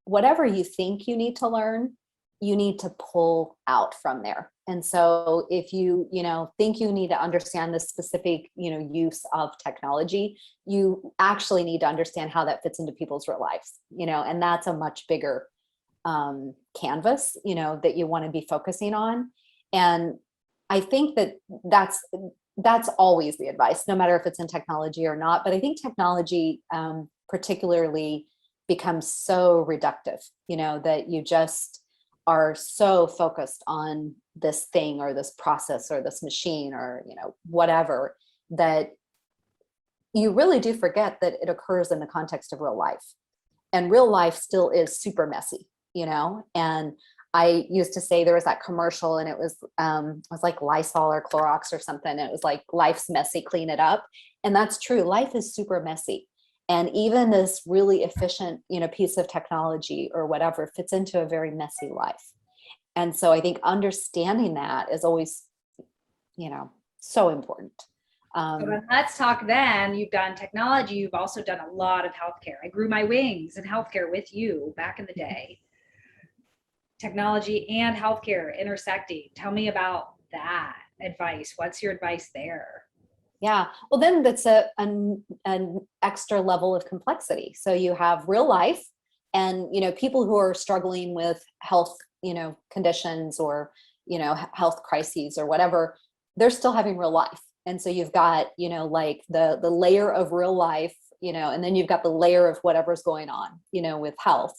whatever you think you need to learn, you need to pull out from there. And so if you, think you need to understand the specific, use of technology, you actually need to understand how that fits into people's real lives, and that's a much bigger canvas, that you want to be focusing on. And I think that that's always the advice, no matter if it's in technology or not. But I think technology particularly becomes so reductive, that you just are so focused on this thing or this process or this machine or, whatever, that you really do forget that it occurs in the context of real life. And real life still is super messy, and I used to say there was that commercial and it was like Lysol or Clorox or something. It was like, life's messy, clean it up. And that's true. Life is super messy. And even this really efficient, piece of technology or whatever fits into a very messy life. And so I think understanding that is always, so important. So let's talk then. You've done technology. You've also done a lot of healthcare. I grew my wings in healthcare with you back in the day. Technology and healthcare intersecting. Tell me about that advice. What's your advice there? Yeah, well, then that's an extra level of complexity. So you have real life and, people who are struggling with health, conditions or, health crises or whatever, they're still having real life. And so you've got, like the layer of real life, and then you've got the layer of whatever's going on, with health.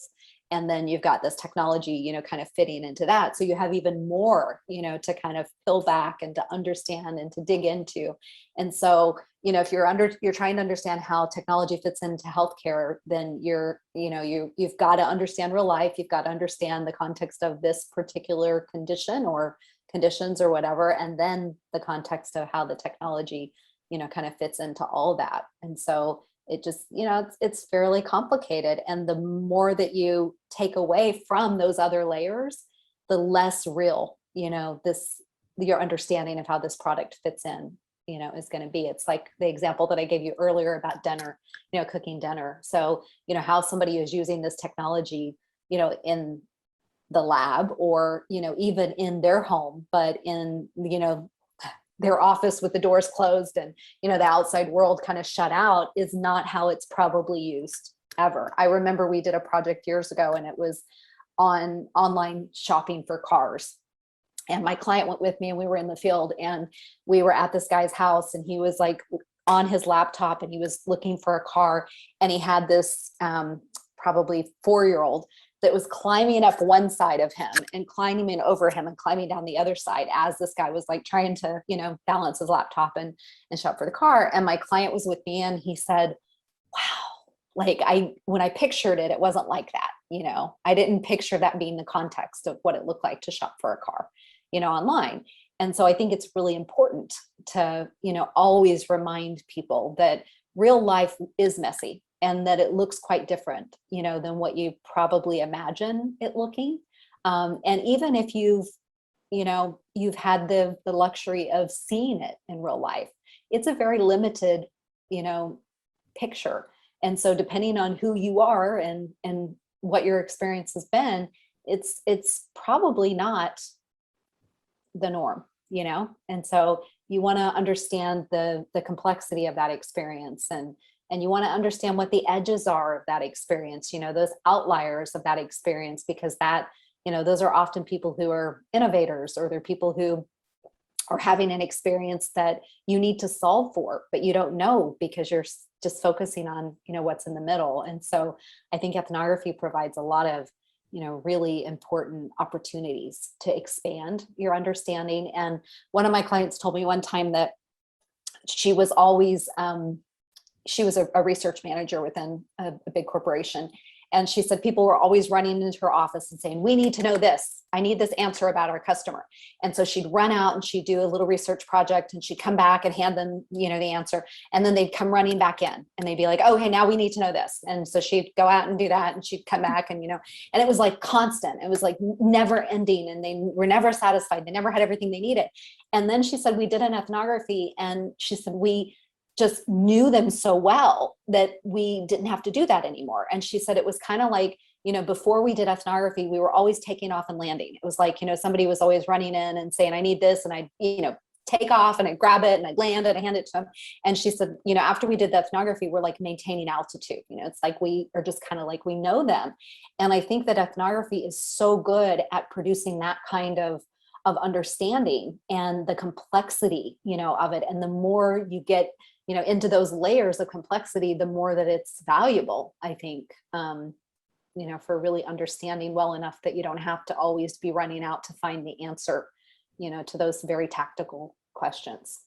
And then you've got this technology, kind of fitting into that. So you have even more, to kind of peel back and to understand and to dig into. And so, if you're trying to understand how technology fits into healthcare, then you've got to understand real life. You've got to understand the context of this particular condition or conditions or whatever. And then the context of how the technology, kind of fits into all that. And so it just, it's fairly complicated. And the more that you take away from those other layers, the less real, your understanding of how this product fits in, is going to be. It's like the example that I gave you earlier about dinner, cooking dinner. So, how somebody is using this technology, in the lab or, even in their home, but in, their office with the doors closed and, the outside world kind of shut out is not how it's probably used ever. I remember we did a project years ago and it was on online shopping for cars. And my client went with me and we were in the field and we were at this guy's house and he was like on his laptop and he was looking for a car and he had this probably 4-year-old that was climbing up one side of him and climbing over him and climbing down the other side as this guy was like trying to, balance his laptop and shop for the car. And my client was with me and he said, wow, like when I pictured it, it wasn't like that. I didn't picture that being the context of what it looked like to shop for a car, online. And so I think it's really important to, always remind people that real life is messy and that it looks quite different, than what you probably imagine it looking. And even if you've had the luxury of seeing it in real life, it's a very limited, picture. And so depending on who you are and what your experience has been, it's probably not the norm, and so you want to understand the complexity of that experience and you want to understand what the edges are of that experience, those outliers of that experience, because that, those are often people who are innovators or they're people who are having an experience that you need to solve for, but you don't know because you're just focusing on, what's in the middle. And so I think ethnography provides a lot of, really important opportunities to expand your understanding. And one of my clients told me one time that she was always, she was a research manager within a big corporation. And she said people were always running into her office and saying, we need to know this. I need this answer about our customer. And so she'd run out and she'd do a little research project and she'd come back and hand them, the answer. And then they'd come running back in and they'd be like, oh, hey, now we need to know this. And so she'd go out and do that and she'd come back and, and it was like constant. It was like never ending and they were never satisfied. They never had everything they needed. And then she said, we did an ethnography and she said, we just knew them so well that we didn't have to do that anymore. And she said it was kind of like, before we did ethnography, we were always taking off and landing. It was like, somebody was always running in and saying, I need this. And I, take off and I grab it and I land it, I hand it to them. And she said, after we did the ethnography, we're like maintaining altitude. It's like we are just kind of like we know them. And I think that ethnography is so good at producing that kind of understanding and the complexity, of it. And the more you get, into those layers of complexity, the more that it's valuable, I think, for really understanding well enough that you don't have to always be running out to find the answer, to those very tactical questions.